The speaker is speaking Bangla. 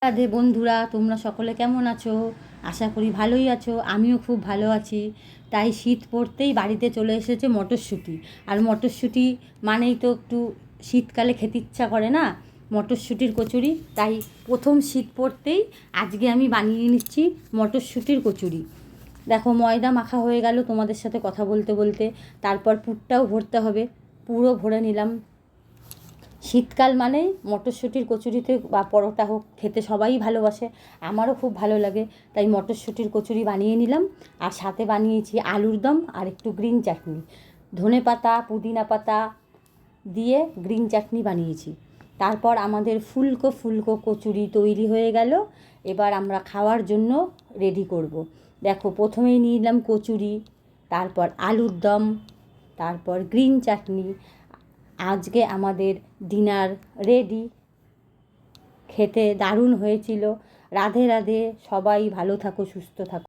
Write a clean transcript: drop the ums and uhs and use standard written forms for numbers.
রাধে বন্ধুরা, তোমরা সকলে কেমন আছো? আশা করি ভালোই আছো। আমিও খুব ভালো আছি। তাই শীত পড়তেই বাড়িতে চলে এসেছে মটরশুঁটি। আর মটরশুঁটি মানেই তো একটু শীতকালে খেতে ইচ্ছা করে না, মটরশুঁটির কচুরি। তাই প্রথম শীত পড়তেই আজকে আমি বানিয়ে নিচ্ছি মটরশুঁটির কচুরি। দেখো, ময়দা মাখা হয়ে গেল তোমাদের সাথে কথা বলতে বলতে। তারপর পুরটাও ভরতে হবে, পুরো ভরে নিলাম। শীতকাল মানেই মটরশুঁটির কচুরিতে বা পরোটা হোক, খেতে সবাই ভালোবাসে, আমারও খুব ভালো লাগে। তাই মটরশুঁটির কচুরি বানিয়ে নিলাম। আর সাথে বানিয়েছি আলুর দম আর একটু গ্রিন চাটনি, ধনে পাতা পুদিনা পাতা দিয়ে গ্রিন চাটনি বানিয়েছি। তারপর আমাদের ফুলকো ফুলকো কচুরি তৈরি হয়ে গেল। এবার আমরা খাওয়ার জন্য রেডি করব। দেখো, প্রথমেই নিয়ে নিলাম কচুরি, তারপর আলুর দম, তারপর গ্রিন চাটনি। আজকে আমাদের ডিনার রেডি। খেতে দারুণ হয়েছিল। রাধে রাধে, সবাই ভালো থাকো, সুস্থ থাকো।